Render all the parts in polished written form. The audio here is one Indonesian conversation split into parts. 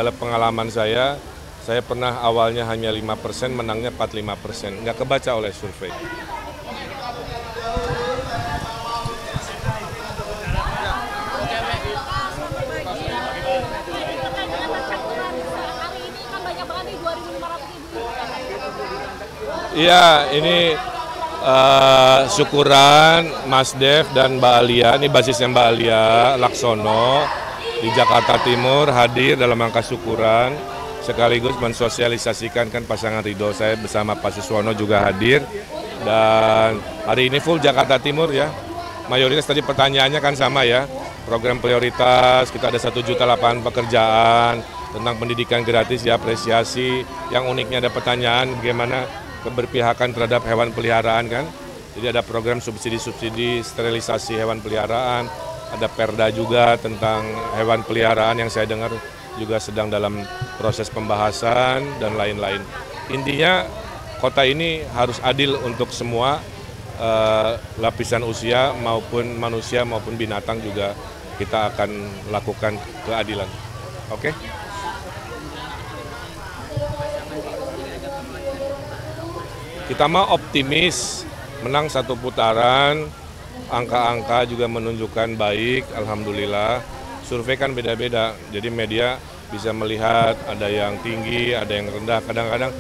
dalam pengalaman saya pernah awalnya hanya 5%, menangnya 45%. Nggak kebaca oleh survei. Iya, ini syukuran Mas Dev dan Mbak Alia, ini basisnya Mbak Alia Laksono di Jakarta Timur hadir dalam rangka syukuran sekaligus mensosialisasikan kan pasangan ridho saya bersama Pak Suswono juga hadir dan hari ini full Jakarta Timur ya. Mayoritas tadi pertanyaannya kan sama ya, program prioritas kita ada 1 juta lapangan pekerjaan tentang pendidikan gratis diapresiasi. Yang uniknya ada pertanyaan bagaimana keberpihakan terhadap hewan peliharaan kan. Jadi ada program subsidi-subsidi sterilisasi hewan peliharaan, ada perda juga tentang hewan peliharaan yang saya dengar juga sedang dalam proses pembahasan dan lain-lain. Intinya kota ini harus adil untuk semua lapisan usia maupun manusia maupun binatang juga kita akan lakukan keadilan. Oke? Kita mah optimis, menang 1 putaran, angka-angka juga menunjukkan baik, alhamdulillah. Survei kan beda-beda, jadi media bisa melihat ada yang tinggi, ada yang rendah. Kadang-kadang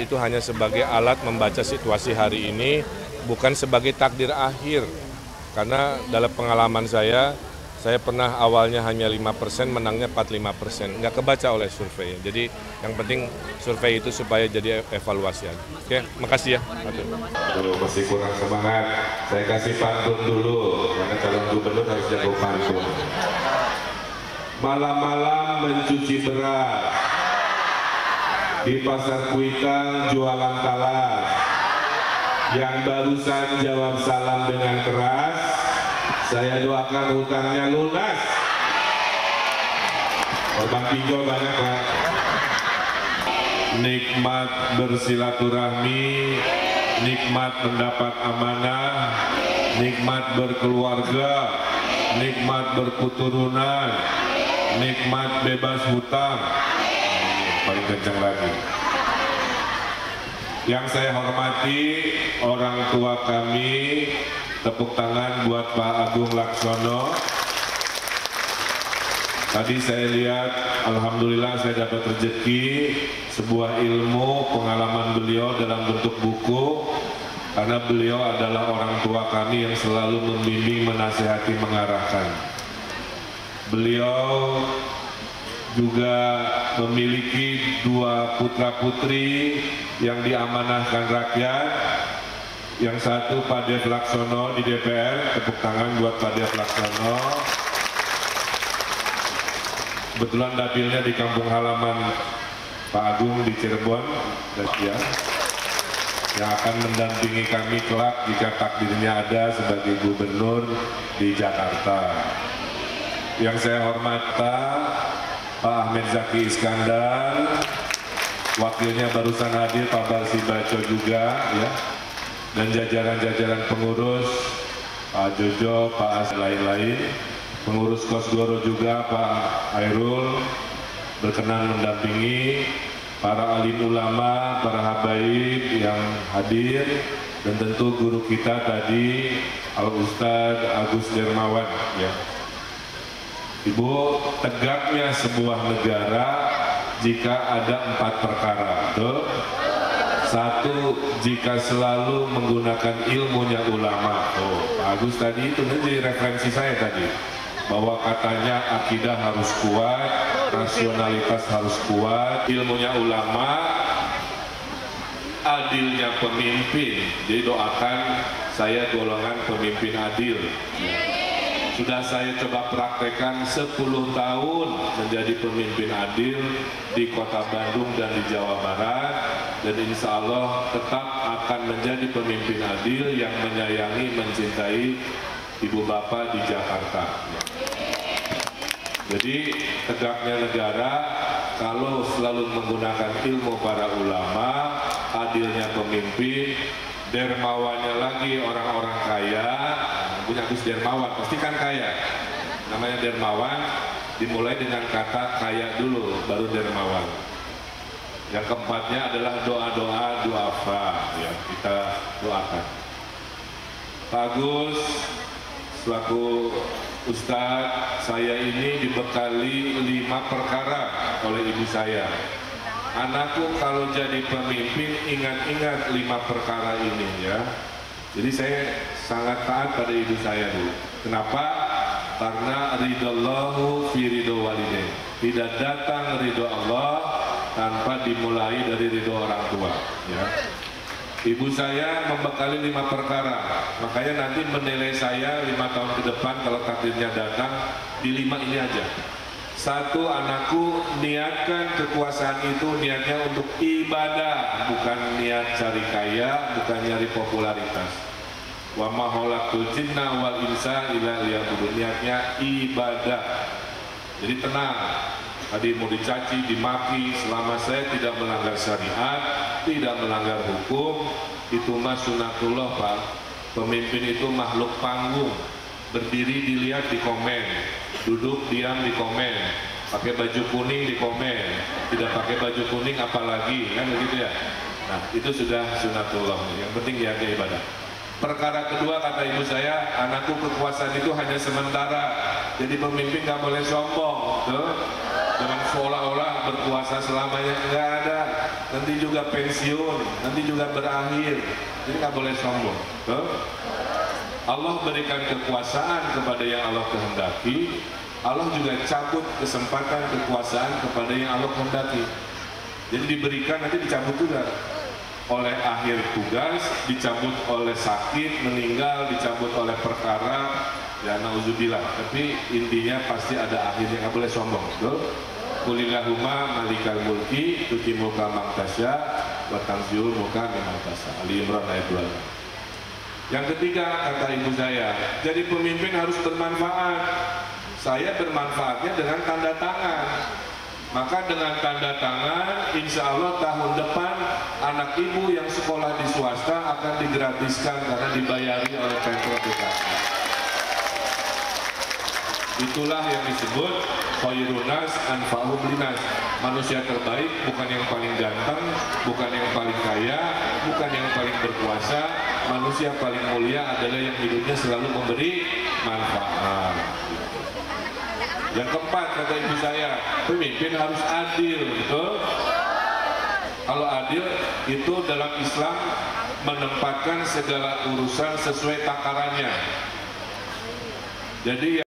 itu hanya sebagai alat membaca situasi hari ini, bukan sebagai takdir akhir. Karena dalam pengalaman saya pernah awalnya hanya 5%, menangnya 45%. Nggak kebaca oleh survei. Jadi yang penting survei itu supaya jadi evaluasi. Oke, makasih ya. Aduh, masih kurang semangat. Saya kasih pantun dulu, karena calon gubernur harus jago pantun. Malam-malam mencuci beras, di pasar Kuitang jualan talas, yang barusan jawab salam dengan keras, saya doakan hutangnya lunas. Korban pinjol banyak Pak. Nikmat bersilaturahmi, nikmat mendapat amanah, nikmat berkeluarga, nikmat berketurunan, nikmat bebas hutang. Paling kencang lagi. Yang saya hormati orang tua kami, tepuk tangan buat Pak Agung Laksono. Tadi saya lihat, alhamdulillah saya dapat rezeki, sebuah ilmu, pengalaman beliau dalam bentuk buku, karena beliau adalah orang tua kami yang selalu membimbing, menasihati, mengarahkan. Beliau juga memiliki 2 putra-putri yang diamanahkan rakyat. Yang satu Pak Dev Laksono di DPR, tepuk tangan buat Pak Dev Laksono. Kebetulan dapilnya di kampung halaman Pak Agung di Cirebon, dan ya, yang akan mendampingi kami kelak jika takdirnya ada sebagai gubernur di Jakarta. Yang saya hormati Pak Ahmed Zaki Iskandar, wakilnya barusan hadir Pak Barsi Baco juga, ya, dan jajaran-jajaran pengurus Pak Jojo, Pak As, lain-lain, pengurus Kosgoro juga Pak Airul berkenan mendampingi, para alim ulama, para habaib yang hadir, dan tentu guru kita tadi Al Ustadz Agus Dermawan. Ya. Ibu, tegaknya sebuah negara jika ada 4 perkara, betul? 1, jika selalu menggunakan ilmunya ulama. Pak Agus tadi itu jadi referensi saya tadi, bahwa katanya akidah harus kuat, rasionalitas harus kuat, ilmunya ulama, adilnya pemimpin. Jadi doakan saya golongan pemimpin adil. Sudah saya coba praktekkan 10 tahun menjadi pemimpin adil di Kota Bandung dan di Jawa Barat, dan insya Allah tetap akan menjadi pemimpin adil yang menyayangi, mencintai ibu bapak di Jakarta. Jadi tegaknya negara kalau selalu menggunakan ilmu para ulama, adilnya pemimpin, dermawannya lagi orang-orang kaya. Punya Gus Dermawan, pasti kan kaya. Namanya dermawan, dimulai dengan kata kaya dulu, baru dermawan. Yang keempatnya adalah doa-doa duafa, ya, kita doakan. Pak Agus, selaku Ustadz, saya ini dibekali 5 perkara oleh ibu saya. Anakku kalau jadi pemimpin ingat-ingat 5 perkara ini ya. Jadi saya sangat taat pada ibu saya dulu. Kenapa? Karena ridallahu fi ridho walidain. Tidak datang ridho Allah tanpa dimulai dari ridho orang tua ya. Ibu saya membekali 5 perkara, makanya nanti menilai saya 5 tahun ke depan kalau takdirnya datang di 5 ini aja. 1, anakku, niatkan kekuasaan itu niatnya untuk ibadah, bukan niat cari kaya, bukan nyari popularitas. Wa ma khalaqtul jinna wal insa illa liya'budun, niatnya ibadah. Jadi tenang, tadi mau dicaci, dimaki, selama saya tidak melanggar syariat, tidak melanggar hukum, itu mah sunatullah Pak. Pemimpin itu makhluk panggung, berdiri dilihat di komen, duduk diam di komen, pakai baju kuning di komen, tidak pakai baju kuning apalagi, kan begitu ya. Nah itu sudah sunatullah, yang penting jaga ibadah. Perkara kedua kata ibu saya, anakku kekuasaan itu hanya sementara, jadi pemimpin nggak boleh sombong, tuh. Dengan seolah-olah berkuasa selamanya, nggak ada, nanti juga pensiun, nanti juga berakhir, jadi nggak boleh sombong, tuh. Allah berikan kekuasaan kepada yang Allah kehendaki, Allah juga cabut kesempatan kekuasaan kepada yang Allah kehendaki. Jadi diberikan nanti dicabut juga oleh akhir tugas, dicabut oleh sakit, meninggal, dicabut oleh perkara, ya nauzubillah. Tapi intinya pasti ada akhirnya, nggak boleh sombong. Qulillahumma malikal mulki tuti mulka man tasya wa tanziul mulka mimman tasya. Ali Imran ayat 2. Yang ketiga kata ibu saya, jadi pemimpin harus bermanfaat. Saya bermanfaatnya dengan tanda tangan. Maka dengan tanda tangan, insya Allah tahun depan anak ibu yang sekolah di swasta akan digratiskan karena dibayari oleh Pemprov DKI. Itulah yang disebut khairun nas anfa'uhum linnas. Manusia terbaik bukan yang paling ganteng, bukan yang paling kaya, bukan yang paling berkuasa. Manusia paling mulia adalah yang hidupnya selalu memberi manfaat. Yang keempat kata ibu saya, pemimpin harus adil, betul? Kalau adil itu dalam Islam menempatkan segala urusan sesuai takarannya. Jadi